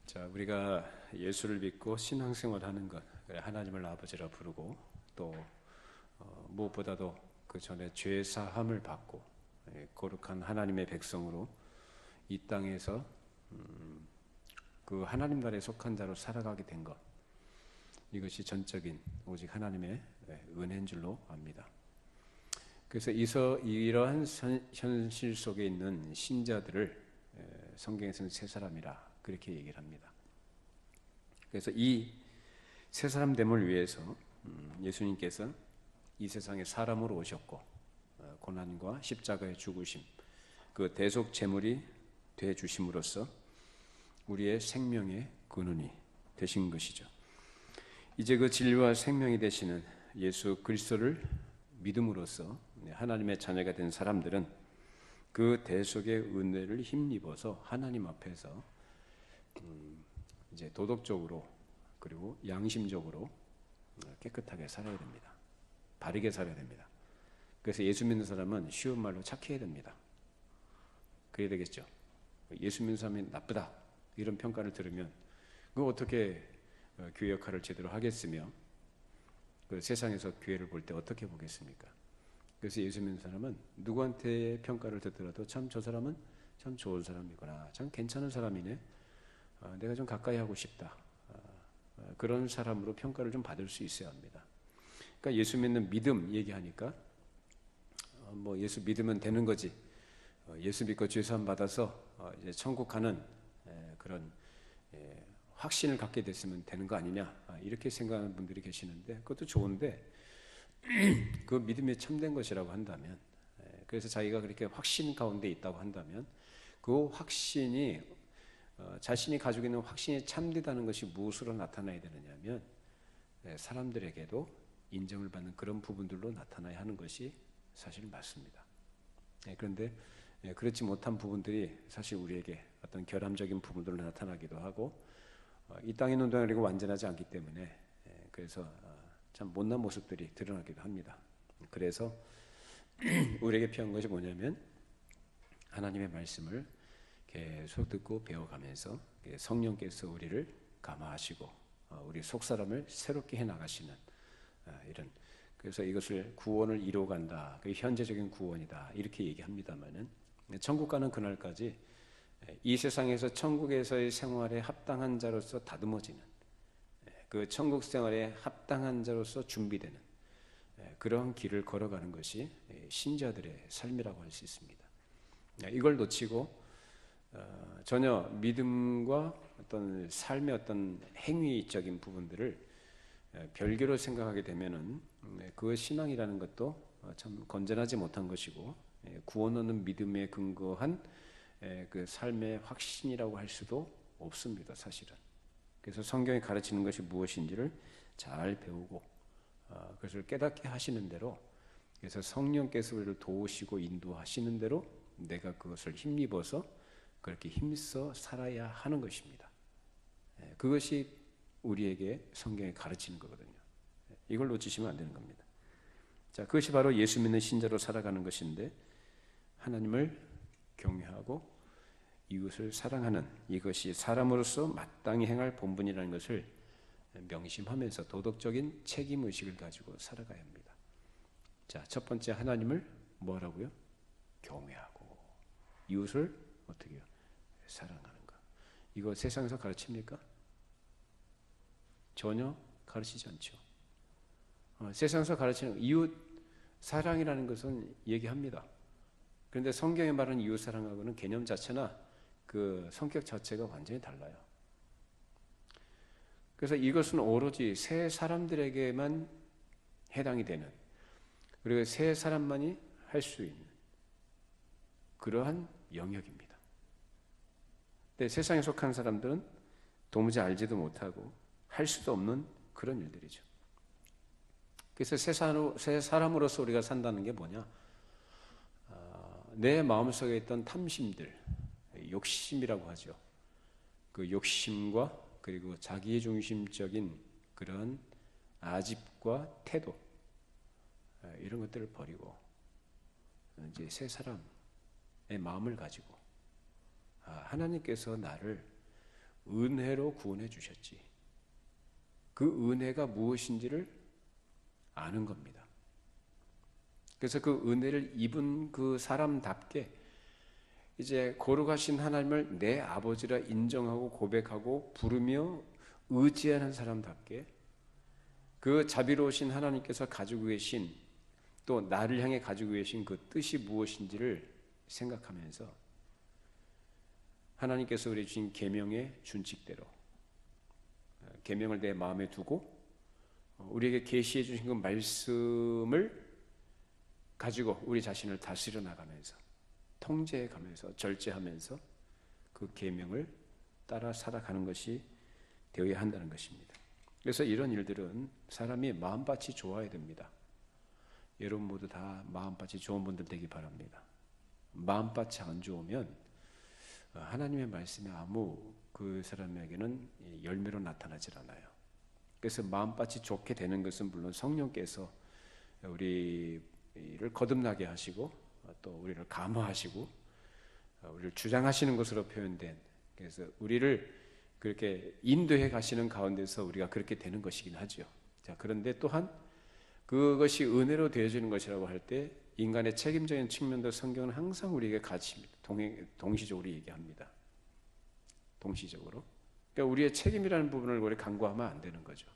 자, 우리가 예수를 믿고 신앙생활하는 것, 하나님을 아버지라 부르고 또 무엇보다도 그 전에 죄 사함을 받고 거룩한 하나님의 백성으로 이 땅에서 그 하나님 나라에 속한 자로 살아가게 된 것, 이것이 전적인 오직 하나님의 은혜인 줄로 압니다. 그래서 이러한 현실 속에 있는 신자들을 성경에서는 새 사람이라 그렇게 얘기를 합니다. 그래서 이 새 사람 됨을 위해서 예수님께서 이 세상에 사람으로 오셨고 고난과 십자가의 죽으심, 그 대속 제물이 돼 주심으로써 우리의 생명의 근원이 되신 것이죠. 이제 그 진리와 생명이 되시는 예수 그리스도를 믿음으로써 하나님의 자녀가 된 사람들은 그 대속의 은혜를 힘입어서 하나님 앞에서 이제 도덕적으로 그리고 양심적으로 깨끗하게 살아야 됩니다. 바르게 살아야 됩니다. 그래서 예수 믿는 사람은 쉬운 말로 착해야 됩니다. 그래야 되겠죠. 예수 믿는 사람이 나쁘다 이런 평가를 들으면 그 어떻게 교회 역할을 제대로 하겠으며 그 세상에서 교회를 볼 때 어떻게 보겠습니까? 그래서 예수 믿는 사람은 누구한테 평가를 듣더라도 참 저 사람은 참 좋은 사람이구나, 참 괜찮은 사람이네, 내가 좀 가까이 하고 싶다, 그런 사람으로 평가를 좀 받을 수 있어야 합니다. 그러니까 예수 믿는 믿음 얘기하니까 뭐 예수 믿으면 되는 거지, 예수 믿고 죄 사함 받아서 이제 천국 가는 그런 확신을 갖게 됐으면 되는 거 아니냐, 이렇게 생각하는 분들이 계시는데 그것도 좋은데 그 믿음이 참된 것이라고 한다면, 그래서 자기가 그렇게 확신 가운데 있다고 한다면 그 확신이 자신이 가지고 있는 확신이 참되다는 것이 무엇으로 나타나야 되느냐면 사람들에게도 인정을 받는 그런 부분들로 나타나야 하는 것이 사실 맞습니다. 그런데 그렇지 못한 부분들이 사실 우리에게 어떤 결함적인 부분들로 나타나기도 하고 이 땅의 운동이 그리고 완전하지 않기 때문에 그래서 참 못난 모습들이 드러나기도 합니다. 그래서 우리에게 필요한 것이 뭐냐면 하나님의 말씀을 계속 듣고 배워가면서 성령께서 우리를 감화하시고 우리 속사람을 새롭게 해나가시는 이런, 그래서 이것을 구원을 이루어간다, 그 현재적인 구원이다 이렇게 얘기합니다만은 천국 가는 그날까지 이 세상에서 천국에서의 생활에 합당한 자로서 다듬어지는, 그 천국 생활에 합당한 자로서 준비되는 그러한 길을 걸어가는 것이 신자들의 삶이라고 할 수 있습니다. 이걸 놓치고 전혀 믿음과 어떤 삶의 어떤 행위적인 부분들을 별개로 생각하게 되면은 그 신앙이라는 것도 참 건전하지 못한 것이고 구원 얻는 믿음에 근거한 그 삶의 확신이라고 할 수도 없습니다, 사실은. 그래서 성경이 가르치는 것이 무엇인지를 잘 배우고 그것을 깨닫게 하시는 대로, 그래서 성령께서 우리를 도우시고 인도하시는 대로 내가 그것을 힘입어서 그렇게 힘써 살아야 하는 것입니다. 그것이 우리에게 성경이 가르치는 거거든요. 이걸 놓치시면 안 되는 겁니다. 자, 그것이 바로 예수 믿는 신자로 살아가는 것인데, 하나님을 경외하고 이웃을 사랑하는 이것이 사람으로서 마땅히 행할 본분이라는 것을 명심하면서 도덕적인 책임의식을 가지고 살아가야 합니다. 자, 첫 번째, 하나님을 뭐라고요? 경외하고 이웃을 어떻게 해요? 사랑하는 것. 이거 세상에서 가르칩니까? 전혀 가르치지 않죠. 세상에서 가르치는 이웃 사랑이라는 것은 얘기합니다. 그런데 성경에 말하는 이웃 사랑하고는 개념 자체나 그 성격 자체가 완전히 달라요. 그래서 이것은 오로지 새 사람들에게만 해당이 되는, 그리고 새 사람만이 할 수 있는 그러한 영역입니다. 근데 세상에 속한 사람들은 도무지 알지도 못하고 할 수도 없는 그런 일들이죠. 그래서 새 사람으로서 우리가 산다는 게 뭐냐? 내 마음속에 있던 탐심들, 욕심이라고 하죠. 그 욕심과 그리고 자기중심적인 그런 아집과 태도, 이런 것들을 버리고 이제 새 사람의 마음을 가지고 하나님께서 나를 은혜로 구원해 주셨지. 그 은혜가 무엇인지를 아는 겁니다. 그래서 그 은혜를 입은 그 사람답게 이제 거룩하신 하나님을 내 아버지라 인정하고 고백하고 부르며 의지하는 사람답게 그 자비로우신 하나님께서 가지고 계신 또 나를 향해 가지고 계신 그 뜻이 무엇인지를 생각하면서 하나님께서 우리 주신 계명의 준칙대로 계명을 내 마음에 두고 우리에게 계시해 주신 그 말씀을 가지고 우리 자신을 다스려 나가면서 통제해 가면서 절제하면서 그 계명을 따라 살아가는 것이 되어야 한다는 것입니다. 그래서 이런 일들은 사람이 마음밭이 좋아야 됩니다. 여러분 모두 다 마음밭이 좋은 분들 되기 바랍니다. 마음밭이 안 좋으면 하나님의 말씀이 아무 그 사람에게는 열매로 나타나질 않아요. 그래서 마음밭이 좋게 되는 것은 물론 성령께서 우리를 거듭나게 하시고 또 우리를 감화하시고 우리를 주장하시는 것으로 표현된, 그래서 우리를 그렇게 인도해 가시는 가운데서 우리가 그렇게 되는 것이긴 하죠. 자, 그런데 또한 그것이 은혜로 되어지는 것이라고 할 때 인간의 책임적인 측면도 성경은 항상 우리에게 같이 동시적으로 얘기합니다. 동시적으로. 그러니까 우리의 책임이라는 부분을 우리 간과하면 안 되는 거죠.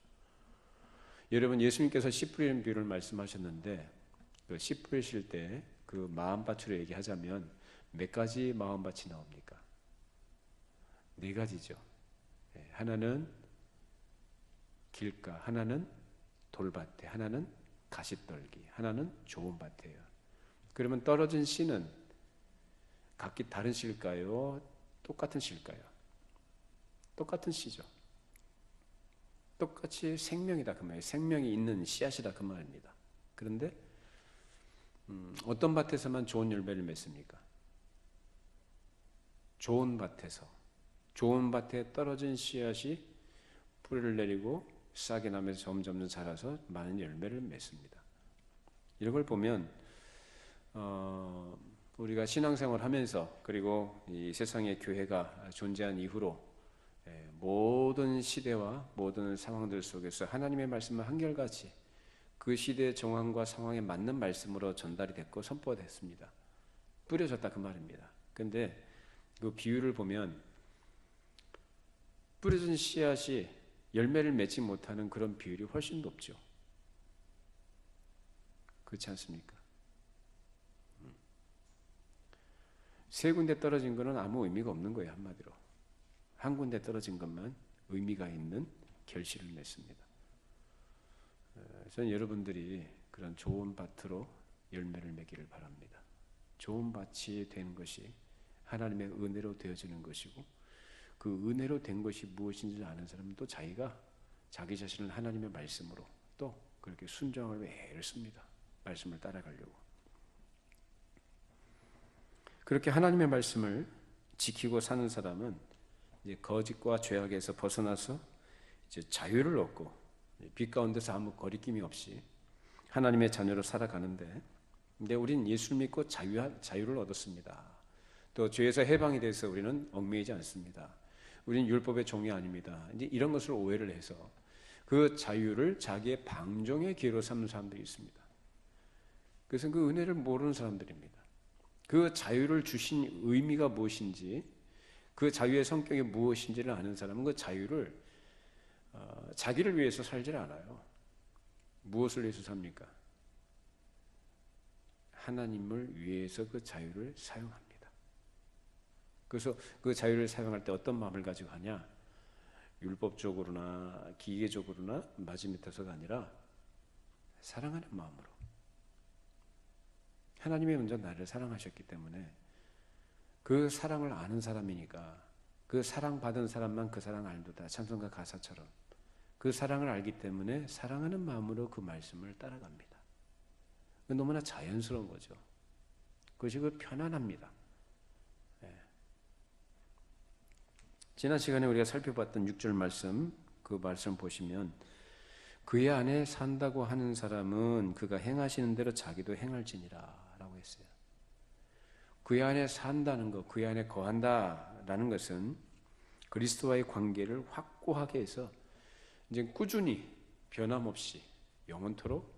여러분, 예수님께서 씨 뿌리는 비유를 말씀하셨는데 그 씨 뿌리실 때 그 마음밭으로 얘기하자면 몇 가지 마음밭이 나옵니까? 네 가지죠. 하나는 길가, 하나는 돌밭에, 하나는 가시떨기, 하나는 좋은 밭이에요. 그러면 떨어진 씨는 각기 다른 씨일까요? 똑같은 씨일까요? 똑같은 씨죠. 똑같이 생명이다 그 말이에요. 생명이 있는 씨앗이다 그 말입니다. 그런데 어떤 밭에서만 좋은 열매를 맺습니까? 좋은 밭에서, 좋은 밭에 떨어진 씨앗이 뿌리를 내리고 싹이 나면서 점점 자라서 많은 열매를 맺습니다. 이런 걸 보면 우리가 신앙생활을 하면서 그리고 이 세상의 교회가 존재한 이후로 모든 시대와 모든 상황들 속에서 하나님의 말씀은 한결같이 그 시대의 정황과 상황에 맞는 말씀으로 전달이 됐고 선포가 됐습니다. 뿌려졌다 그 말입니다. 그런데 그 비유를 보면 뿌려진 씨앗이 열매를 맺지 못하는 그런 비율이 훨씬 높죠. 그렇지 않습니까? 세 군데 떨어진 것은 아무 의미가 없는 거예요. 한마디로. 한 군데 떨어진 것만 의미가 있는 결실을 맺습니다. 저는 여러분들이 그런 좋은 밭으로 열매를 맺기를 바랍니다. 좋은 밭이 되는 것이 하나님의 은혜로 되어지는 것이고 그 은혜로 된 것이 무엇인지 아는 사람은 또 자기가 자기 자신을 하나님의 말씀으로 또 그렇게 순종을 애를 씁니다. 말씀을 따라가려고. 그렇게 하나님의 말씀을 지키고 사는 사람은 이제 거짓과 죄악에서 벗어나서 이제 자유를 얻고 빛 가운데서 아무 거리낌이 없이 하나님의 자녀로 살아가는데, 근데 우린 예수를 믿고 자유를 얻었습니다. 또 죄에서 해방이 돼서 우리는 얽매이지 않습니다. 우리는 율법의 종이 아닙니다. 이제 이런 것을 오해를 해서 그 자유를 자기의 방종의 기회로 삼는 사람들이 있습니다. 그래서 그 은혜를 모르는 사람들입니다. 그 자유를 주신 의미가 무엇인지, 그 자유의 성격이 무엇인지를 아는 사람은 그 자유를 자기를 위해서 살질 않아요. 무엇을 위해서 삽니까? 하나님을 위해서 그 자유를 사용합니다. 그래서 그 자유를 사용할 때 어떤 마음을 가지고 하냐? 율법적으로나 기계적으로나 마지못해서가 아니라 사랑하는 마음으로. 하나님이 먼저 나를 사랑하셨기 때문에 그 사랑을 아는 사람이니까 그 사랑받은 사람만 그 사랑 알도다. 찬송가 가사처럼 그 사랑을 알기 때문에 사랑하는 마음으로 그 말씀을 따라갑니다. 너무나 자연스러운 거죠. 그것이 그 편안합니다. 지난 시간에 우리가 살펴봤던 6절 말씀, 그 말씀 보시면 그의 안에 산다고 하는 사람은 그가 행하시는 대로 자기도 행할지니라 라고 했어요. 그의 안에 산다는 것, 그의 안에 거한다라는 것은 그리스도와의 관계를 확고하게 해서 이제 꾸준히 변함없이 영원토록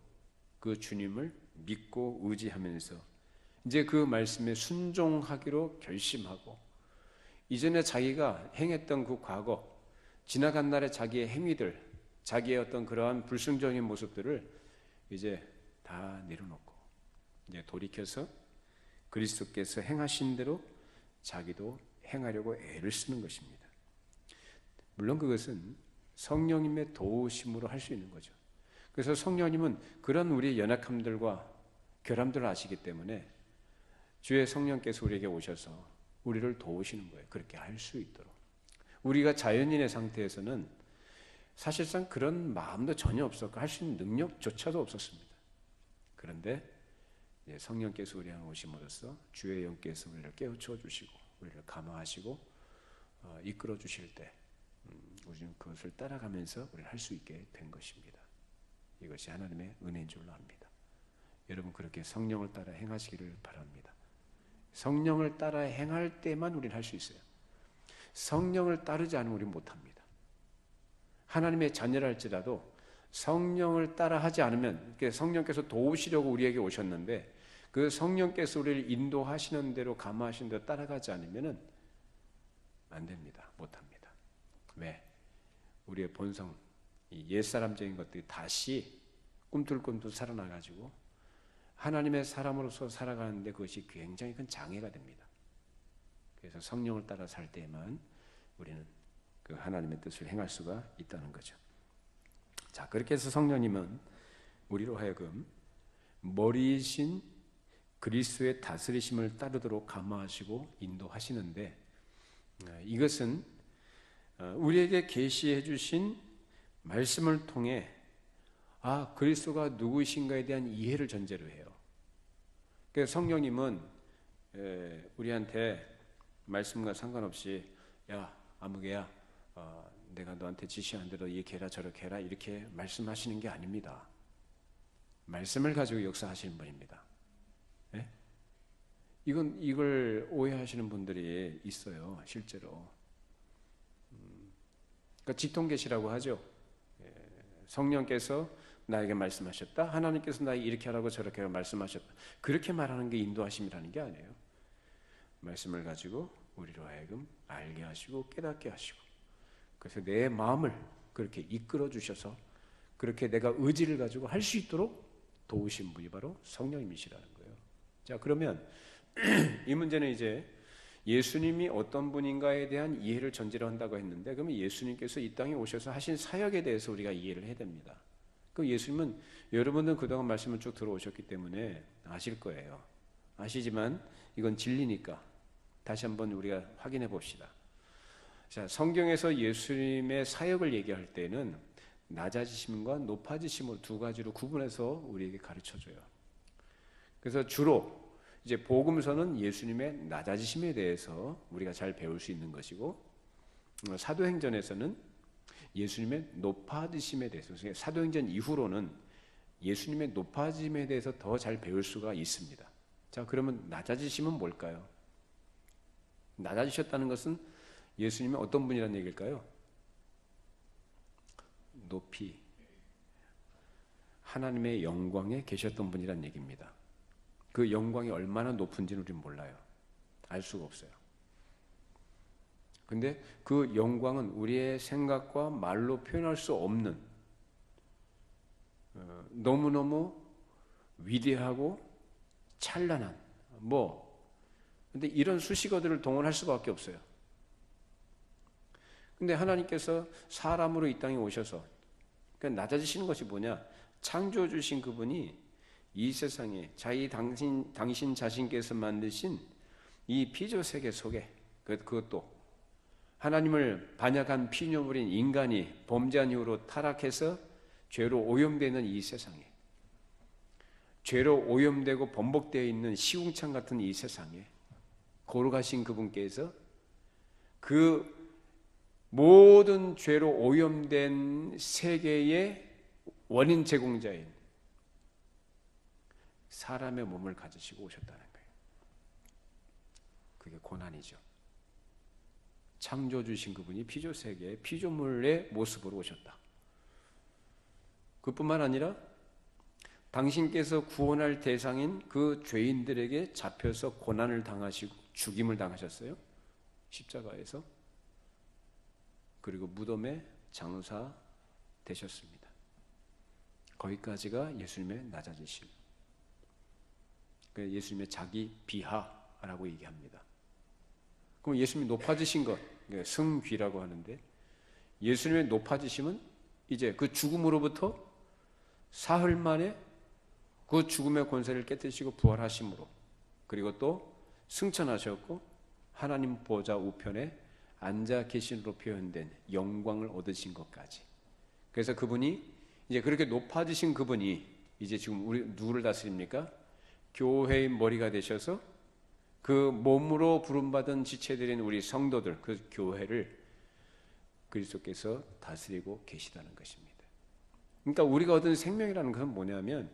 그 주님을 믿고 의지하면서 이제 그 말씀에 순종하기로 결심하고 이전에 자기가 행했던 그 과거, 지나간 날의 자기의 행위들, 자기의 어떤 그러한 불순종의 모습들을 이제 다 내려놓고 이제 돌이켜서 그리스도께서 행하신 대로 자기도 행하려고 애를 쓰는 것입니다. 물론 그것은 성령님의 도우심으로 할 수 있는 거죠. 그래서 성령님은 그런 우리의 연약함들과 결함들을 아시기 때문에 주의 성령께서 우리에게 오셔서 우리를 도우시는 거예요. 그렇게 할 수 있도록. 우리가 자연인의 상태에서는 사실상 그런 마음도 전혀 없었고 할 수 있는 능력조차도 없었습니다. 그런데 성령께서 우리 안에 오심으로써 주의 영께서 우리를 깨우쳐 주시고 우리를 감화하시고 이끌어 주실 때 우리는 그것을 따라가면서 우리를 할 수 있게 된 것입니다. 이것이 하나님의 은혜인 줄로 압니다. 여러분 그렇게 성령을 따라 행하시기를 바랍니다. 성령을 따라 행할 때만 우리는 할 수 있어요. 성령을 따르지 않으면 우리는 못합니다. 하나님의 자녀랄지라도 성령을 따라 하지 않으면 성령께서 도우시려고 우리에게 오셨는데 그 성령께서 우리를 인도하시는 대로 감화하시는 대로 따라가지 않으면 안 됩니다. 못합니다. 왜? 우리의 본성, 이 옛사람적인 것들이 다시 꿈틀꿈틀 살아나가지고 하나님의 사람으로서 살아가는데 그것이 굉장히 큰 장애가 됩니다. 그래서 성령을 따라 살 때에만 우리는 그 하나님의 뜻을 행할 수가 있다는 거죠. 자, 그렇게 해서 성령님은 우리로 하여금 머리이신 그리스도의 다스리심을 따르도록 감화하시고 인도하시는데 이것은 우리에게 계시해 주신 말씀을 통해 그리스도가 누구이신가에 대한 이해를 전제로 해요. 그래서 성령님은 우리한테 말씀과 상관없이 야 아무개야 내가 너한테 지시한 대로 이렇게 해라 저렇게 해라 이렇게 말씀하시는 게 아닙니다. 말씀을 가지고 역사하시는 분입니다. 네? 이걸 오해하시는 분들이 있어요. 실제로. 그러니까 직통계시라고 하죠. 성령께서 나에게 말씀하셨다. 하나님께서 나에게 이렇게 하라고 저렇게 하라고 말씀하셨다. 그렇게 말하는 게 인도하심이라는 게 아니에요. 말씀을 가지고 우리로 하여금 알게 하시고 깨닫게 하시고 그래서 내 마음을 그렇게 이끌어 주셔서 그렇게 내가 의지를 가지고 할 수 있도록 도우신 분이 바로 성령님이시라는 거예요. 자, 그러면 이 문제는 이제 예수님이 어떤 분인가에 대한 이해를 전제로 한다고 했는데 그러면 예수님께서 이 땅에 오셔서 하신 사역에 대해서 우리가 이해를 해야 됩니다. 그 예수님은 여러분들은 그동안 말씀을 쭉 들어오셨기 때문에 아실 거예요. 아시지만 이건 진리니까 다시 한번 우리가 확인해 봅시다. 자, 성경에서 예수님의 사역을 얘기할 때는 낮아지심과 높아지심을 두 가지로 구분해서 우리에게 가르쳐줘요. 그래서 주로 이제 복음서는 예수님의 낮아지심에 대해서 우리가 잘 배울 수 있는 것이고 사도행전에서는 예수님의 높아지심에 대해서 사도행전 이후로는 예수님의 높아짐에 대해서 더 잘 배울 수가 있습니다. 자, 그러면 낮아지심은 뭘까요? 낮아지셨다는 것은 예수님이 어떤 분이라는 얘기일까요? 높이 하나님의 영광에 계셨던 분이라는 얘기입니다. 그 영광이 얼마나 높은지는 우리는 몰라요. 알 수가 없어요. 근데 그 영광은 우리의 생각과 말로 표현할 수 없는 너무너무 위대하고 찬란한 근데 이런 수식어들을 동원할 수밖에 없어요. 근데 하나님께서 사람으로 이 땅에 오셔서 그러니까 낮아지시는 것이 뭐냐? 창조해 주신 그분이 이 세상에 당신 자신께서 만드신 이 피조 세계 속에 그것도 하나님을 반역한 피조물인 인간이 범죄한 이후로 타락해서 죄로 오염되는 이 세상에 죄로 오염되고 번복되어 있는 시궁창 같은 이 세상에 거룩하신 그분께서 그 모든 죄로 오염된 세계의 원인 제공자인 사람의 몸을 가지시고 오셨다는 거예요. 그게 고난이죠. 창조 주신 그분이 피조 세계에 피조물의 모습으로 오셨다. 그뿐만 아니라 당신께서 구원할 대상인 그 죄인들에게 잡혀서 고난을 당하시고 죽임을 당하셨어요. 십자가에서. 그리고 무덤에 장사되셨습니다. 거기까지가 예수님의 낮아지심. 예수님의 자기 비하라고 얘기합니다. 그럼 예수님이 높아지신 것, 승귀라고 하는데, 예수님의 높아지심은 이제 그 죽음으로부터 사흘 만에 그 죽음의 권세를 깨뜨리시고 부활하심으로, 그리고 또 승천하셨고 하나님 보좌 우편에 앉아 계신으로 표현된 영광을 얻으신 것까지. 그래서 그분이 이제 그렇게 높아지신 그분이 이제 지금 우리 누구를 다스립니까? 교회의 머리가 되셔서 그 몸으로 부름받은 지체들인 우리 성도들, 그 교회를 그리스도께서 다스리고 계시다는 것입니다. 그러니까 우리가 얻은 생명이라는 것은 뭐냐면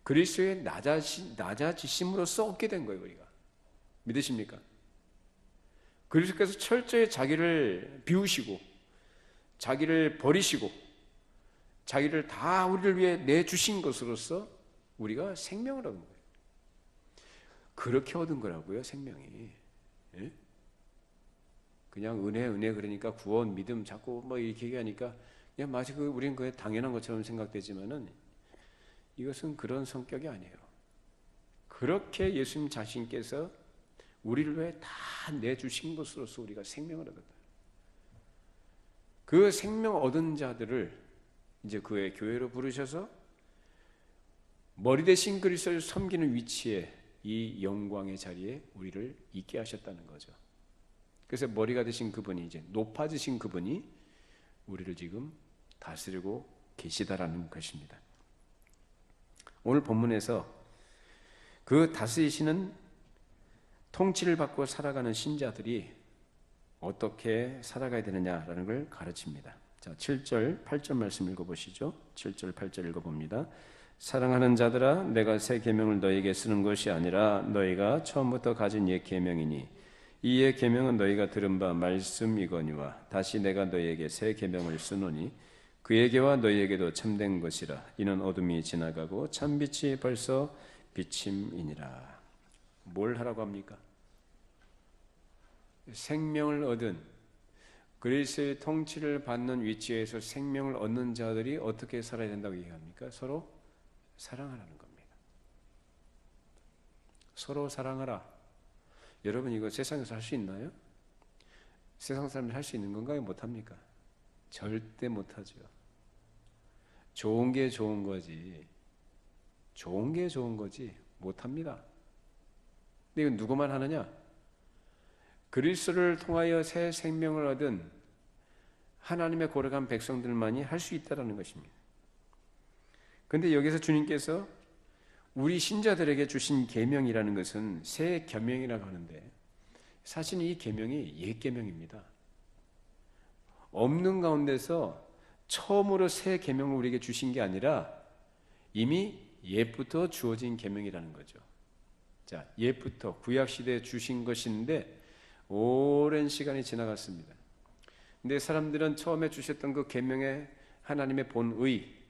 그리스도의 낮아지심으로써 얻게 된 거예요. 우리가 믿으십니까? 그리스도께서 철저히 자기를 비우시고 자기를 버리시고 자기를 다 우리를 위해 내주신 것으로서 우리가 생명을 얻은 거예요. 그렇게 얻은 거라고요, 생명이. 예? 그냥 은혜 그러니까 구원, 믿음 자꾸 뭐 이렇게 얘기하니까 그냥 마치 우리는 그게 당연한 것처럼 생각되지만은 이것은 그런 성격이 아니에요. 그렇게 예수님 자신께서 우리를 위해 다 내주신 것으로서 우리가 생명을 얻었다. 그 생명 얻은 자들을 이제 그의 교회로 부르셔서 머리 대신 그리스도를 섬기는 위치에 이 영광의 자리에 우리를 있게 하셨다는 거죠. 그래서 머리가 되신 그분이 이제 높아지신 그분이 우리를 지금 다스리고 계시다라는 것입니다. 오늘 본문에서 그 다스리시는 통치를 받고 살아가는 신자들이 어떻게 살아가야 되느냐라는 걸 가르칩니다. 자, 7절, 8절 말씀 읽어보시죠. 7절, 8절 읽어봅니다. 사랑하는 자들아, 내가 새 계명을 너희에게 쓰는 것이 아니라 너희가 처음부터 가진 옛 계명이니 이 옛 계명은 너희가 들은 바 말씀이거니와 다시 내가 너희에게 새 계명을 쓰노니 그에게와 너희에게도 참된 것이라. 이는 어둠이 지나가고 참빛이 벌써 비침이니라. 뭘 하라고 합니까? 생명을 얻은 그리스도의 통치를 받는 위치에서 생명을 얻는 자들이 어떻게 살아야 된다고 얘기합니까? 서로 사랑하라는 겁니다. 서로 사랑하라. 여러분 이거 세상에서 할 수 있나요? 세상 사람들이 할 수 있는 건가요? 못합니까? 절대 못하죠. 좋은 게 좋은 거지. 좋은 게 좋은 거지. 못합니다. 근데 이건 누구만 하느냐? 그리스도를 통하여 새 생명을 얻은 하나님의 거룩한 백성들만이 할 수 있다는 것입니다. 그런데 여기서 주님께서 우리 신자들에게 주신 계명이라는 것은 새 계명이라고 하는데 사실 이 계명이 옛 계명입니다. 없는 가운데서 처음으로 새 계명을 우리에게 주신 게 아니라 이미 옛부터 주어진 계명이라는 거죠. 자, 옛부터 구약 시대에 주신 것인데 오랜 시간이 지나갔습니다. 근데 사람들은 처음에 주셨던 그 계명의 하나님의 본의,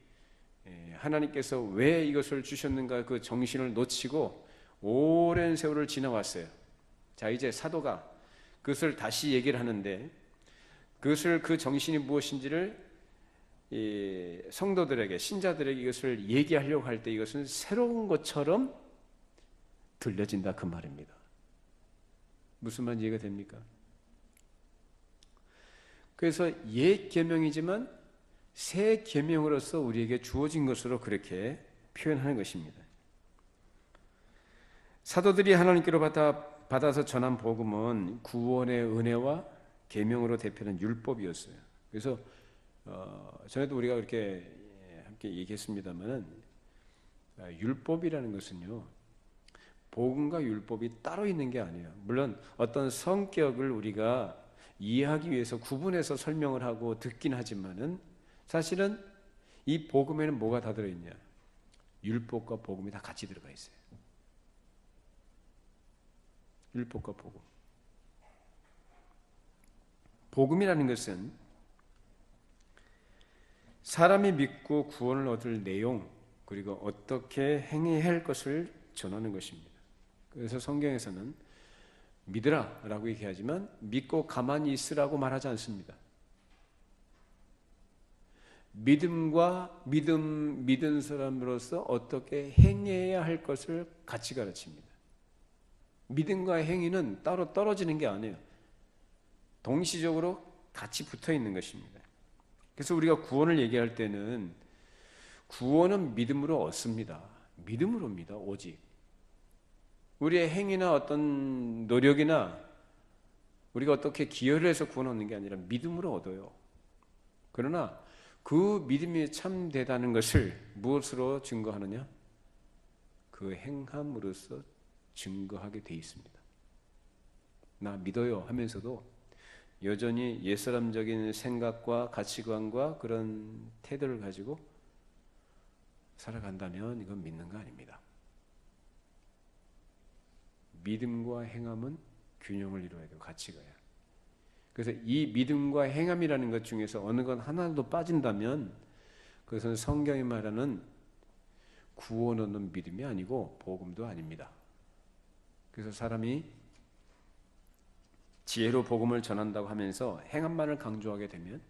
하나님께서 왜 이것을 주셨는가 그 정신을 놓치고 오랜 세월을 지나왔어요. 자, 이제 사도가 그것을 다시 얘기를 하는데 그것을 그 정신이 무엇인지를 성도들에게 신자들에게 이것을 얘기하려고 할 때 이것은 새로운 것처럼 들려진다 그 말입니다. 무슨 말인지 이해가 됩니까? 그래서 옛 계명이지만 새 계명으로서 우리에게 주어진 것으로 그렇게 표현하는 것입니다. 사도들이 하나님께로 받아서 전한 복음은 구원의 은혜와 계명으로 대표하는 율법이었어요. 그래서 전에도 우리가 그렇게 함께 얘기했습니다만은 율법이라는 것은요 복음과 율법이 따로 있는 게 아니에요. 물론 어떤 성격을 우리가 이해하기 위해서 구분해서 설명을 하고 듣긴 하지만은 사실은 이 복음에는 뭐가 다 들어있냐? 율법과 복음이 다 같이 들어가 있어요. 율법과 복음. 복음이라는 것은 사람이 믿고 구원을 얻을 내용, 그리고 어떻게 행해야 할 것을 전하는 것입니다. 그래서 성경에서는 믿으라 라고 얘기하지만 믿고 가만히 있으라고 말하지 않습니다. 믿은 사람으로서 어떻게 행해야 할 것을 같이 가르칩니다. 믿음과 행위는 따로 떨어지는 게 아니에요. 동시적으로 같이 붙어 있는 것입니다. 그래서 우리가 구원을 얘기할 때는 구원은 믿음으로 얻습니다. 믿음으로입니다. 오직 우리의 행위나 어떤 노력이나 우리가 어떻게 기여를 해서 구원 얻는 게 아니라 믿음으로 얻어요. 그러나 그 믿음이 참되다는 것을 무엇으로 증거하느냐? 그 행함으로써 증거하게 돼 있습니다. 나 믿어요 하면서도 여전히 옛사람적인 생각과 가치관과 그런 태도를 가지고 살아간다면 이건 믿는 거 아닙니다. 믿음과 행함은 균형을 이루어야 돼요. 같이 가야. 그래서 이 믿음과 행함이라는 것 중에서 어느 건 하나도 빠진다면 그것은 성경이 말하는 구원 얻는 믿음이 아니고 복음도 아닙니다. 그래서 사람이 지혜로 복음을 전한다고 하면서 행함만을 강조하게 되면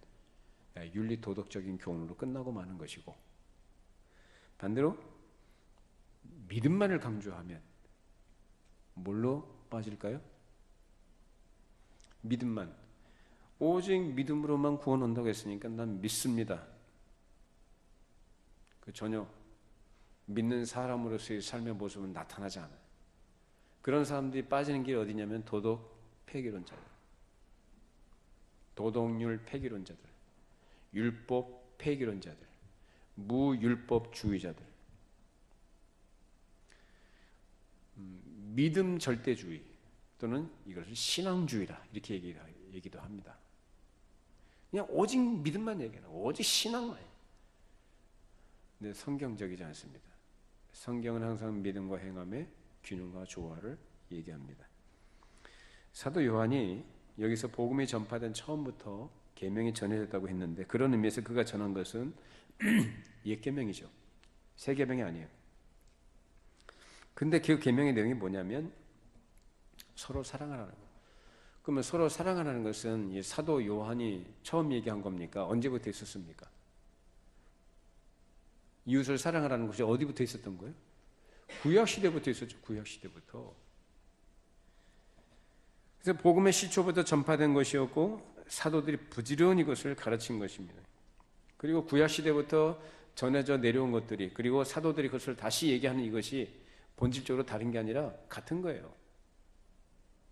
윤리 도덕적인 교훈으로 끝나고 마는 것이고, 반대로 믿음만을 강조하면 뭘로 빠질까요? 믿음만, 오직 믿음으로만 구원 온다고 했으니까 난 믿습니다. 그 전혀 믿는 사람으로서의 삶의 모습은 나타나지 않아요. 그런 사람들이 빠지는 길이 어디냐면 도덕 폐기론자들, 도덕률 폐기론자들, 율법 폐기론자들, 무율법주의자들, 믿음 절대주의 또는 이것을 신앙주의라 이렇게 얘기도 합니다. 그냥 오직 믿음만 얘기하는, 오직 신앙만. 근데 성경적이지 않습니다. 성경은 항상 믿음과 행함의 균형과 조화를 얘기합니다. 사도 요한이 여기서 복음이 전파된 처음부터 계명이 전해졌다고 했는데, 그런 의미에서 그가 전한 것은 옛 계명이죠. 새 계명이 아니에요. 근데 그 계명의 내용이 뭐냐면 서로 사랑하라는 거. 그러면 서로 사랑하라는 것은 이 사도 요한이 처음 얘기한 겁니까? 언제부터 있었습니까? 이웃을 사랑하라는 것이 어디부터 있었던 거예요? 구약 시대부터 있었죠. 구약 시대부터. 그래서 복음의 시초부터 전파된 것이었고 사도들이 부지런히 이것을 가르친 것입니다. 그리고 구약 시대부터 전해져 내려온 것들이, 그리고 사도들이 그것을 다시 얘기하는 이것이 본질적으로 다른 게 아니라 같은 거예요.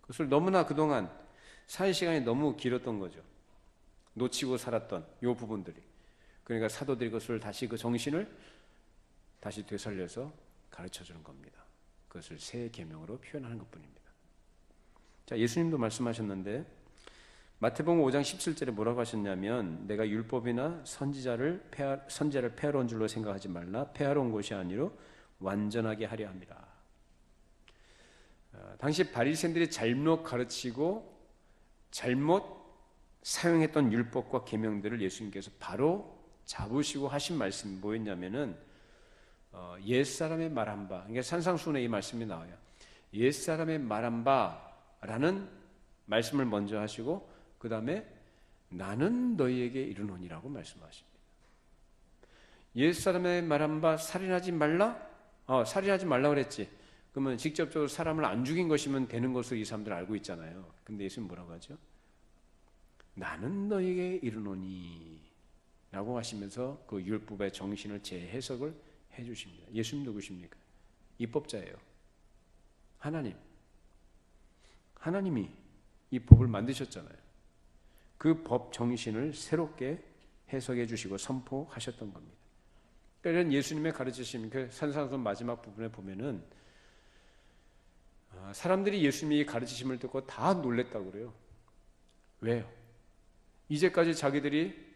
그것을 너무나 그동안 사회 시간이 너무 길었던 거죠. 놓치고 살았던 이 부분들이. 그러니까 사도들이 그것을 다시, 그 정신을 다시 되살려서 가르쳐주는 겁니다. 그것을 새 계명으로 표현하는 것뿐입니다. 자, 예수님도 말씀하셨는데 마태복음 5장 17절에 뭐라고 하셨냐면, 내가 율법이나 선지자를 폐하러 온 줄로 생각하지 말라. 폐하러 온 것이 아니로 완전하게 하려 합니다. 당시 바리새인들이 잘못 가르치고 잘못 사용했던 율법과 계명들을 예수님께서 바로 잡으시고 하신 말씀이 뭐였냐면은 옛사람의 말한 바, 그러니까 산상수훈에 이 말씀이 나와요. 옛사람의 말한 바라는 말씀을 먼저 하시고 그 다음에 나는 너희에게 이르노니라고 말씀하십니다. 옛사람의 말한 바 살인하지 말라? 살인하지 말라 그랬지. 그러면 직접적으로 사람을 안 죽인 것이면 되는 것으로 이 사람들 알고 있잖아요. 근데 예수님 뭐라고 하죠? 나는 너희에게 이르노니 라고 하시면서 그 율법의 정신을 재해석을 해주십니다. 예수님 누구십니까? 입법자예요. 하나님이 이 법을 만드셨잖아요. 그 법 정신을 새롭게 해석해 주시고 선포하셨던 겁니다. 그러니까 예수님의 가르치심, 그 산상수훈 마지막 부분에 보면은 사람들이 예수님이 가르치심을 듣고 다 놀랬다고 그래요. 왜요? 이제까지 자기들이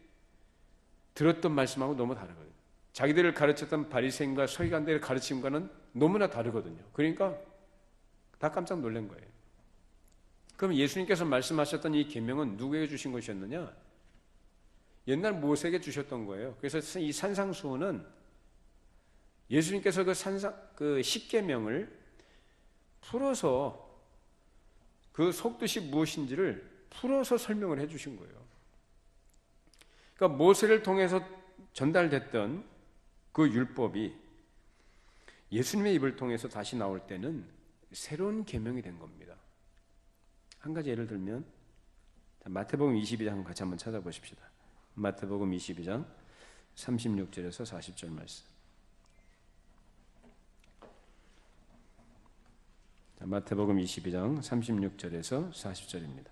들었던 말씀하고 너무 다르거든요. 자기들을 가르쳤던 바리새인과 서기관들의 가르침과는 너무나 다르거든요. 그러니까 다 깜짝 놀란 거예요. 그럼 예수님께서 말씀하셨던 이 계명은 누구에게 주신 것이었느냐? 옛날 모세에게 주셨던 거예요. 그래서 이 산상수훈은 예수님께서 그 십계명을 풀어서 그 속뜻이 무엇인지를 풀어서 설명을 해 주신 거예요. 그러니까 모세를 통해서 전달됐던 그 율법이 예수님의 입을 통해서 다시 나올 때는 새로운 계명이 된 겁니다. 한 가지 예를 들면 마태복음 22장 같이 한번 찾아보십시다. 마태복음 22장 36절에서 40절 말씀. 마태복음 22장 36절에서 40절입니다.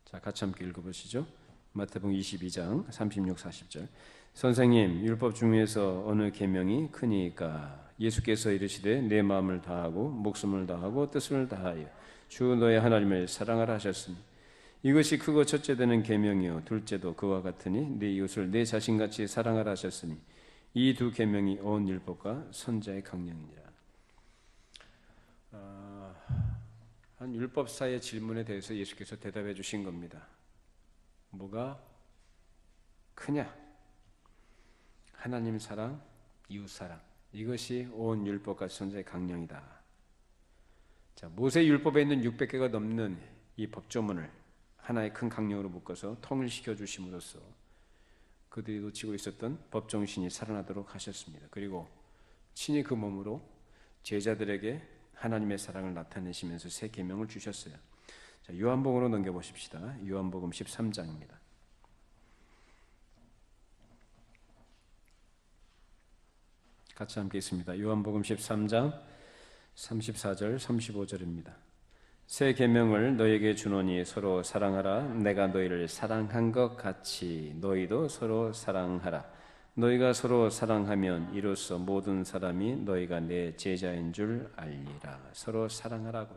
자, 같이 함께 읽어보시죠. 마태복음 22장 36, 40절. 선생님, 율법 중에서 어느 계명이 크니까? 예수께서 이르시되 내 마음을 다하고 목숨을 다하고 뜻을 다하여 주 너의 하나님을 사랑하라 하셨으니 이것이 크고 첫째 되는 계명이요 둘째도 그와 같으니 네 이웃을 내 자신같이 사랑하라 하셨으니 이 두 계명이 온 율법과 선지자의 강령이니라. 한 율법사의 질문에 대해서 예수께서 대답해 주신 겁니다. 뭐가 크냐? 하나님 사랑, 이웃 사랑. 이것이 온 율법과 선지자의 강령이다. 자, 모세 율법에 있는 600개가 넘는 이 법조문을 하나의 큰 강령으로 묶어서 통일시켜 주심으로써 그들이 놓치고 있었던 법정신이 살아나도록 하셨습니다. 그리고 친히 그 몸으로 제자들에게 하나님의 사랑을 나타내시면서 새 계명을 주셨어요. 자, 요한복음으로 넘겨보십시다. 요한복음 13장입니다. 같이 함께 있습니다. 요한복음 13장 34절 35절입니다. 새 계명을 너희에게 주노니 서로 사랑하라. 내가 너희를 사랑한 것 같이 너희도 서로 사랑하라. 너희가 서로 사랑하면 이로써 모든 사람이 너희가 내 제자인 줄 알리라. 서로 사랑하라고.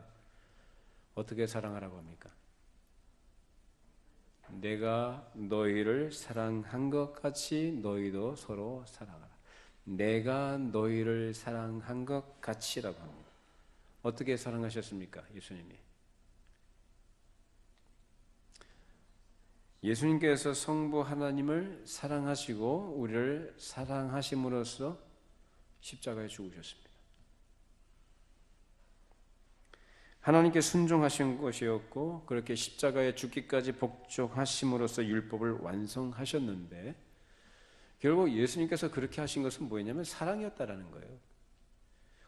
어떻게 사랑하라고 합니까? 내가 너희를 사랑한 것 같이 너희도 서로 사랑하라. 내가 너희를 사랑한 것 같이라고 합니다. 어떻게 사랑하셨습니까? 예수님이. 예수님께서 성부 하나님을 사랑하시고 우리를 사랑하심으로써 십자가에 죽으셨습니다. 하나님께 순종하신 것이었고 그렇게 십자가에 죽기까지 복종하심으로써 율법을 완성하셨는데 결국 예수님께서 그렇게 하신 것은 뭐였냐면 사랑이었다라는 거예요.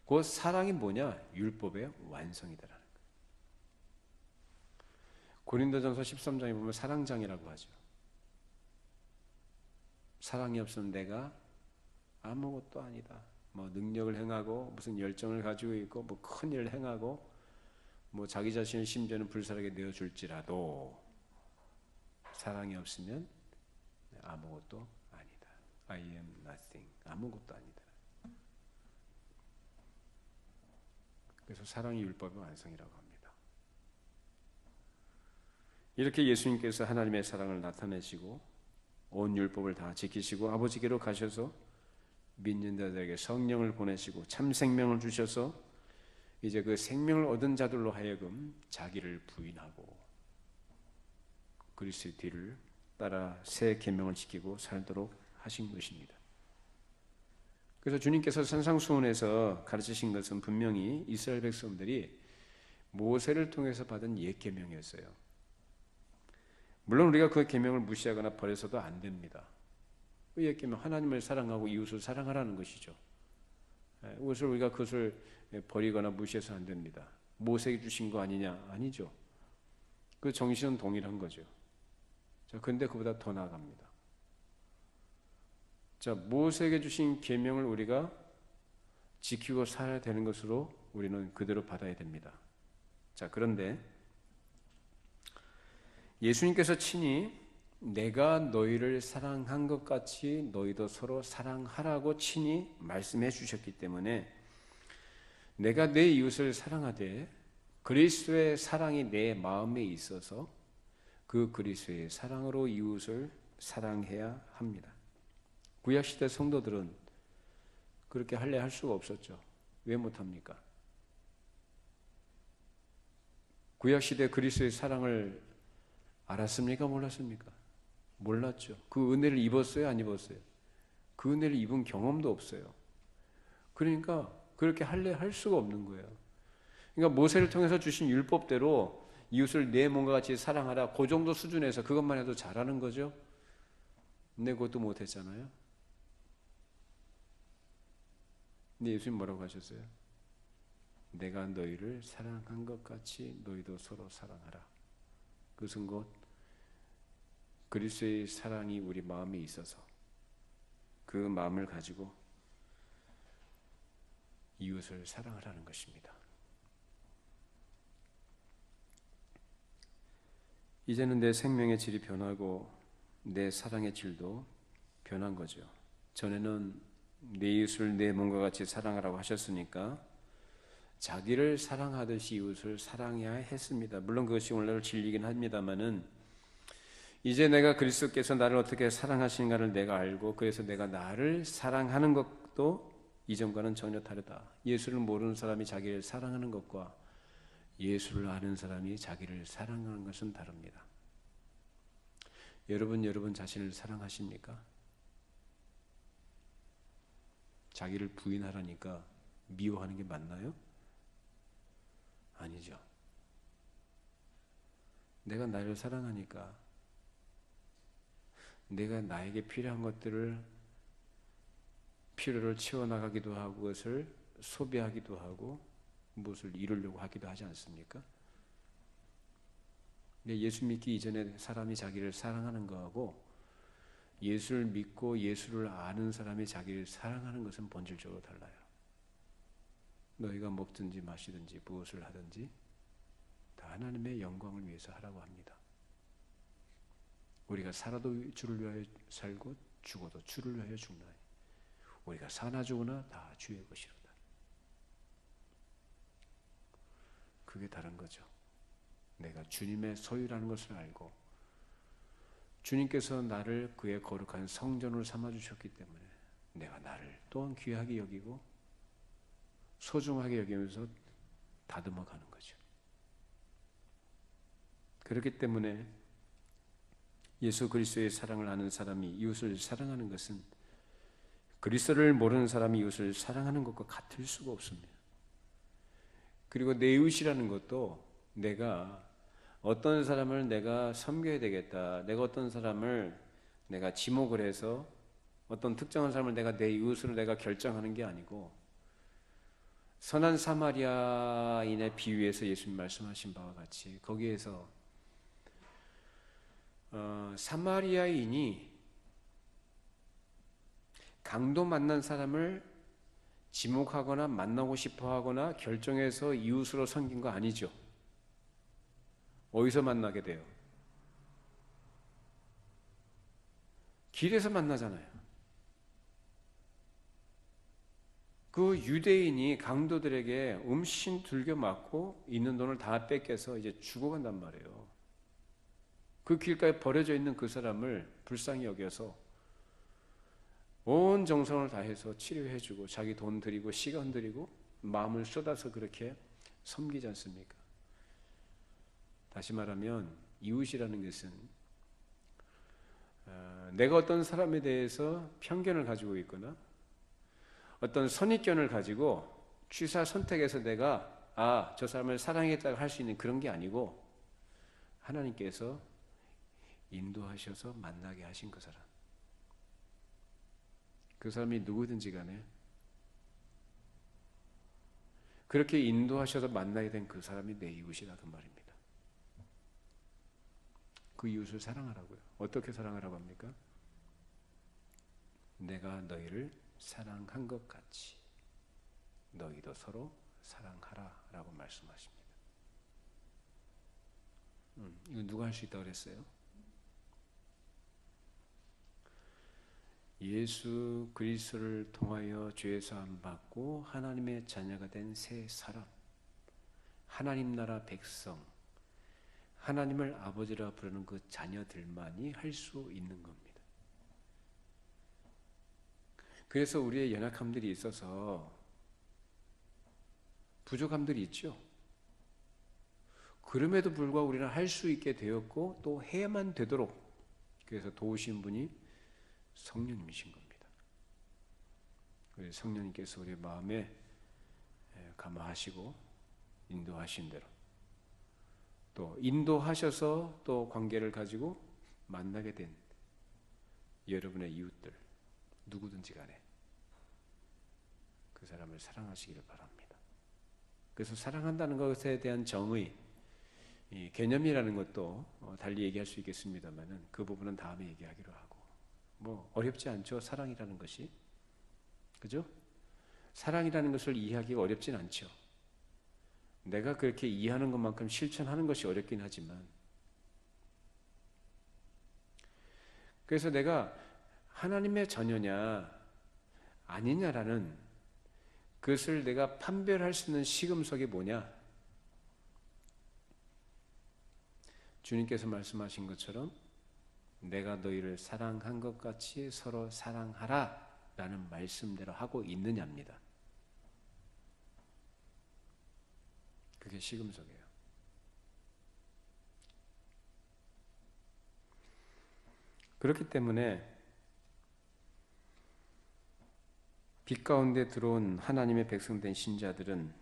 그 사랑이 뭐냐? 율법의 완성이다라는 거예요. 고린도전서 13장에 보면 사랑장이라고 하죠. 사랑이 없으면 내가 아무것도 아니다. 뭐 능력을 행하고 무슨 열정을 가지고 있고 뭐 큰 일을 행하고 뭐 자기 자신을 심지어는 불살하게 내어줄지라도 사랑이 없으면 아무것도 아니다. I am nothing. 아무것도 아니다. 그래서 사랑이 율법의 완성이라고 합니다. 이렇게 예수님께서 하나님의 사랑을 나타내시고 온 율법을 다 지키시고 아버지께로 가셔서 믿는 자들에게 성령을 보내시고 참 생명을 주셔서 이제 그 생명을 얻은 자들로 하여금 자기를 부인하고 그리스도의 뒤를 따라 새 계명을 지키고 살도록 하신 것입니다. 그래서 주님께서 산상수훈에서 가르치신 것은 분명히 이스라엘 백성들이 모세를 통해서 받은 옛 계명이었어요. 물론 우리가 그 계명을 무시하거나 버려서도 안 됩니다. 그 옛 계명 하나님을 사랑하고 이웃을 사랑하라는 것이죠. 우리가 그것을 버리거나 무시해서 안 됩니다. 모세에게 주신 거 아니냐? 아니죠. 그 정신은 동일한 거죠. 자, 근데 그보다 더 나아갑니다. 자, 모세에게 주신 계명을 우리가 지키고 살아야 되는 것으로 우리는 그대로 받아야 됩니다. 자, 그런데 예수님께서 친히 내가 너희를 사랑한 것 같이 너희도 서로 사랑하라고 친히 말씀해 주셨기 때문에 내가 내 이웃을 사랑하되 그리스도의 사랑이 내 마음에 있어서 그 그리스도의 사랑으로 이웃을 사랑해야 합니다. 구약시대 성도들은 그렇게 할래 할 수가 없었죠. 왜 못합니까? 구약시대 그리스도의 사랑을 알았습니까? 몰랐습니까? 몰랐죠. 그 은혜를 입었어요? 안 입었어요? 그 은혜를 입은 경험도 없어요. 그러니까 그렇게 할 수가 없는 거예요. 그러니까 모세를 통해서 주신 율법대로 이웃을 내 몸과 같이 사랑하라. 그 정도 수준에서 그것만 해도 잘하는 거죠. 근데 그것도 못했잖아요. 근데 예수님 뭐라고 하셨어요? 내가 너희를 사랑한 것 같이 너희도 서로 사랑하라. 그것은 곧 그리스도의 사랑이 우리 마음에 있어서 그 마음을 가지고 이웃을 사랑하라는 것입니다. 이제는 내 생명의 질이 변하고 내 사랑의 질도 변한 거죠. 전에는 내 이웃을 내 몸과 같이 사랑하라고 하셨으니까 자기를 사랑하듯이 이웃을 사랑해야 했습니다. 물론 그것이 오늘날 진리긴 합니다만은 이제 내가 그리스도께서 나를 어떻게 사랑하시는가를 내가 알고 그래서 내가 나를 사랑하는 것도 이전과는 전혀 다르다. 예수를 모르는 사람이 자기를 사랑하는 것과 예수를 아는 사람이 자기를 사랑하는 것은 다릅니다. 여러분 자신을 사랑하십니까? 자기를 부인하라니까 미워하는 게 맞나요? 아니죠. 내가 나를 사랑하니까 내가 나에게 필요한 것들을 필요를 채워나가기도 하고 그것을 소비하기도 하고 무엇을 이루려고 하기도 하지 않습니까? 근데 예수 믿기 이전에 사람이 자기를 사랑하는 거하고 예수를 믿고 예수를 아는 사람이 자기를 사랑하는 것은 본질적으로 달라요. 너희가 먹든지 마시든지 무엇을 하든지 다 하나님의 영광을 위해서 하라고 합니다. 우리가 살아도 주를 위하여 살고 죽어도 주를 위하여 죽나니 우리가 사나 죽으나 다 주의 것이로다. 그게 다른 거죠. 내가 주님의 소유라는 것을 알고 주님께서 나를 그의 거룩한 성전으로 삼아주셨기 때문에 내가 나를 또한 귀하게 여기고 소중하게 여기면서 다듬어 가는 거죠. 그렇기 때문에 예수 그리스도의 사랑을 아는 사람이 이웃을 사랑하는 것은 그리스도를 모르는 사람이 이웃을 사랑하는 것과 같을 수가 없습니다. 그리고 내 이웃이라는 것도 내가 어떤 사람을 내가 섬겨야 되겠다. 내가 어떤 사람을 내가 지목을 해서 어떤 특정한 사람을 내가 내 이웃으로 내가 결정하는 게 아니고 선한 사마리아인의 비유에서 예수님 말씀하신 바와 같이 거기에서 사마리아인이 강도 만난 사람을 지목하거나 만나고 싶어 하거나 결정해서 이웃으로 섬긴 거 아니죠. 어디서 만나게 돼요? 길에서 만나잖아요. 그 유대인이 강도들에게 음신 들겨 맞고 있는 돈을 다 뺏겨서 이제 죽어간단 말이에요. 그 길가에 버려져 있는 그 사람을 불쌍히 여겨서 온 정성을 다해서 치료해주고 자기 돈 들이고 시간 들이고 마음을 쏟아서 그렇게 섬기지 않습니까? 다시 말하면 이웃이라는 것은 내가 어떤 사람에 대해서 편견을 가지고 있거나 어떤 선입견을 가지고 취사 선택해서 내가 저 사람을 사랑했다고 할 수 있는 그런 게 아니고 하나님께서 인도하셔서 만나게 하신 그 사람. 그 사람이 누구든지 간에 그렇게 인도하셔서 만나게 된 그 사람이 내 이웃이다 그 말입니다. 그 이웃을 사랑하라고요. 어떻게 사랑하라고 합니까? 내가 너희를 사랑한 것 같이 너희도 서로 사랑하라 라고 말씀하십니다. 이거 누가 할 수 있다고 그랬어요? 예수 그리스도를 통하여 죄 사함 받고 하나님의 자녀가 된 새 사람, 하나님 나라 백성, 하나님을 아버지라 부르는 그 자녀들만이 할 수 있는 겁니다. 그래서 우리의 연약함들이 있어서 부족함들이 있죠. 그럼에도 불구하고 우리는 할 수 있게 되었고 또 해야만 되도록 그래서 도우신 분이 성령님이신 겁니다. 그래서 성령님께서 우리 마음에 감화하시고 인도하신 대로 또 인도하셔서 또 관계를 가지고 만나게 된 여러분의 이웃들 누구든지 간에 그 사람을 사랑하시기를 바랍니다. 그래서 사랑한다는 것에 대한 정의, 이 개념이라는 것도 달리 얘기할 수 있겠습니다만은 그 부분은 다음에 얘기하기로 하고 뭐 어렵지 않죠. 사랑이라는 것이 그죠? 사랑이라는 것을 이해하기가 어렵진 않죠. 내가 그렇게 이해하는 것만큼 실천하는 것이 어렵긴 하지만 그래서 내가 하나님의 자녀냐 아니냐라는 그것을 내가 판별할 수 있는 시금석이 뭐냐? 주님께서 말씀하신 것처럼 내가 너희를 사랑한 것 같이 서로 사랑하라 라는 말씀대로 하고 있느냐입니다. 그게 시금석이에요. 그렇기 때문에 빛 가운데 들어온 하나님의 백성된 신자들은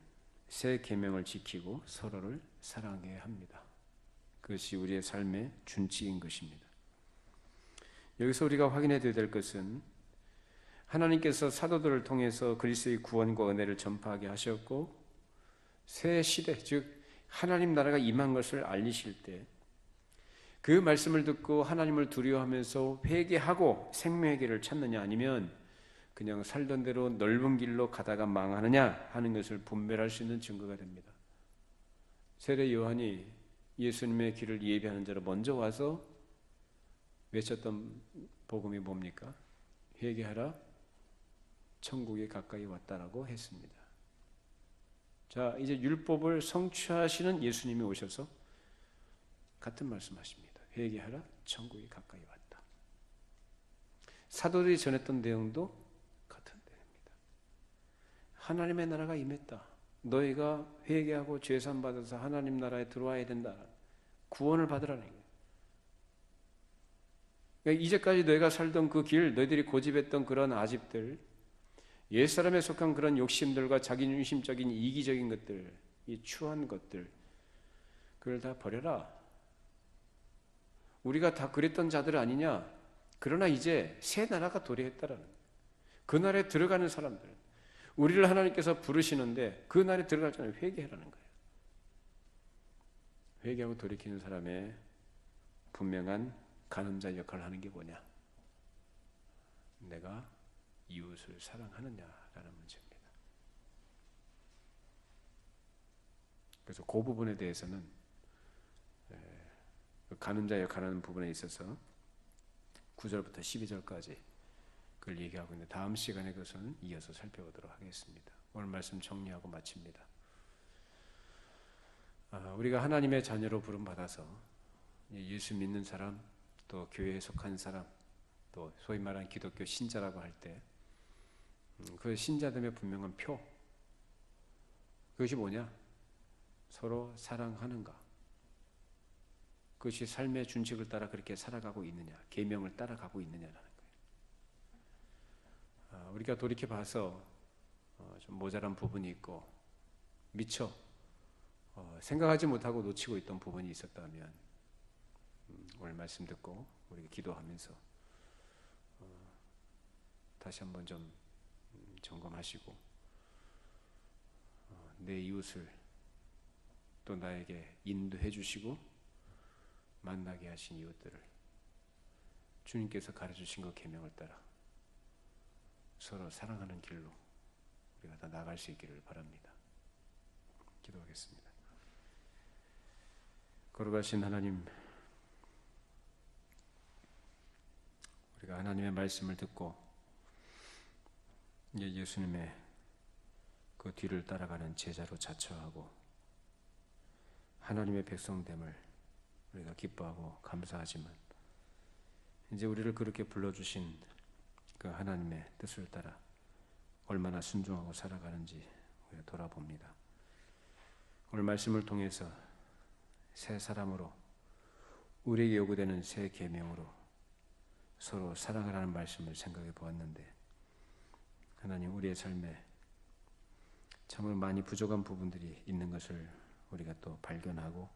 새 계명을 지키고 서로를 사랑해야 합니다. 그것이 우리의 삶의 준칙인 것입니다. 여기서 우리가 확인해야 될 것은 하나님께서 사도들을 통해서 그리스도의 구원과 은혜를 전파하게 하셨고 새 시대, 즉 하나님 나라가 임한 것을 알리실 때 그 말씀을 듣고 하나님을 두려워하면서 회개하고 생명의 길을 찾느냐 아니면 그냥 살던 대로 넓은 길로 가다가 망하느냐 하는 것을 분별할 수 있는 증거가 됩니다. 세례 요한이 예수님의 길을 예비하는 자로 먼저 와서 외쳤던 복음이 뭡니까? 회개하라, 천국이 가까이 왔다라고 했습니다. 자, 이제 율법을 성취하시는 예수님이 오셔서 같은 말씀하십니다. 회개하라, 천국이 가까이 왔다. 사도들이 전했던 내용도 같은 내용입니다. 하나님의 나라가 임했다. 너희가 회개하고 죄산 받아서 하나님 나라에 들어와야 된다. 구원을 받으라는 거예요. 그러니까 이제까지 너희가 살던 그 길, 너희들이 고집했던 그런 아집들, 옛사람에 속한 그런 욕심들과 자기중심적인 이기적인 것들, 이 추한 것들, 그걸 다 버려라. 우리가 다 그랬던 자들 아니냐? 그러나 이제 새 나라가 도래했다라는 거예요. 그 나라에 들어가는 사람들, 우리를 하나님께서 부르시는데 그 나라에 들어갈 전에 회개하라는 거예요. 회개하고 돌이키는 사람의 분명한 가늠자 역할을 하는 게 뭐냐? 내가 이웃을 사랑하느냐라는 문제입니다. 그래서 그 부분에 대해서는 가늠자 역할하는 부분에 있어서 9절부터 12절까지 그걸 얘기하고 있는데 다음 시간에 그것은 이어서 살펴보도록 하겠습니다. 오늘 말씀 정리하고 마칩니다. 우리가 하나님의 자녀로 부름받아서 예수 믿는 사람, 또 교회에 속한 사람, 또 소위 말하는 기독교 신자라고 할 때 그 신자됨의 분명한 표, 그것이 뭐냐? 서로 사랑하는가? 그것이 삶의 준칙을 따라 그렇게 살아가고 있느냐, 계명을 따라가고 있느냐라는 거예요. 우리가 돌이켜 봐서 좀 모자란 부분이 있고 미처 생각하지 못하고 놓치고 있던 부분이 있었다면 오늘 말씀 듣고 우리가 기도하면서 다시 한번 좀 점검하시고 내 이웃을 또 나에게 인도해 주시고 만나게 하신 이웃들을 주님께서 가르쳐주신 그 계명을 따라 서로 사랑하는 길로 우리가 다 나갈 수 있기를 바랍니다. 기도하겠습니다. 거룩하신 하나님, 우리가 하나님의 말씀을 듣고 이제 예수님의 그 뒤를 따라가는 제자로 자처하고 하나님의 백성됨을 우리가 기뻐하고 감사하지만 이제 우리를 그렇게 불러주신 그 하나님의 뜻을 따라 얼마나 순종하고 살아가는지 우리가 돌아봅니다. 오늘 말씀을 통해서 새 사람으로 우리에게 요구되는 새 계명으로 서로 사랑하라는 말씀을 생각해 보았는데, 하나님, 우리의 삶에 참으로 많이 부족한 부분들이 있는 것을 우리가 또 발견하고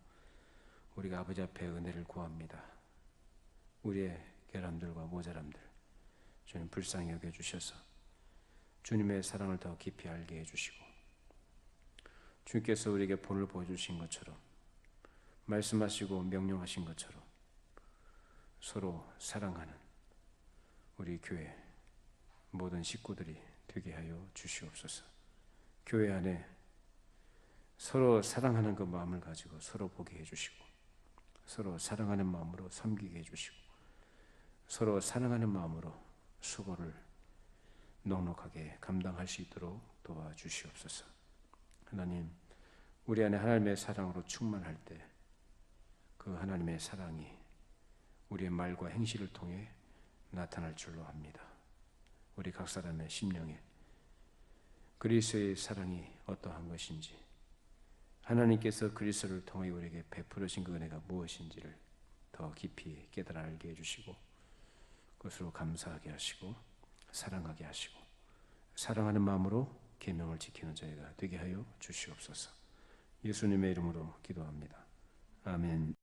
우리가 아버지 앞에 은혜를 구합니다. 우리의 결함들과 모자람들 주님 불쌍히 여겨주셔서 주님의 사랑을 더 깊이 알게 해주시고, 주님께서 우리에게 본을 보여주신 것처럼 말씀하시고 명령하신 것처럼 서로 사랑하는 우리 교회 모든 식구들이 되게 하여 주시옵소서. 교회 안에 서로 사랑하는 그 마음을 가지고 서로 보게 해주시고, 서로 사랑하는 마음으로 섬기게 해주시고, 서로 사랑하는 마음으로 수고를 넉넉하게 감당할 수 있도록 도와주시옵소서. 하나님, 우리 안에 하나님의 사랑으로 충만할 때 그 하나님의 사랑이 우리의 말과 행실을 통해 나타날 줄로 합니다. 우리 각 사람의 심령에 그리스도의 사랑이 어떠한 것인지, 하나님께서 그리스도를 통해 우리에게 베풀으신 그 은혜가 무엇인지를 더 깊이 깨달아 알게 해주시고, 그것으로 감사하게 하시고 사랑하게 하시고 사랑하는 마음으로 계명을 지키는 저희가 되게 하여 주시옵소서. 예수님의 이름으로 기도합니다. 아멘.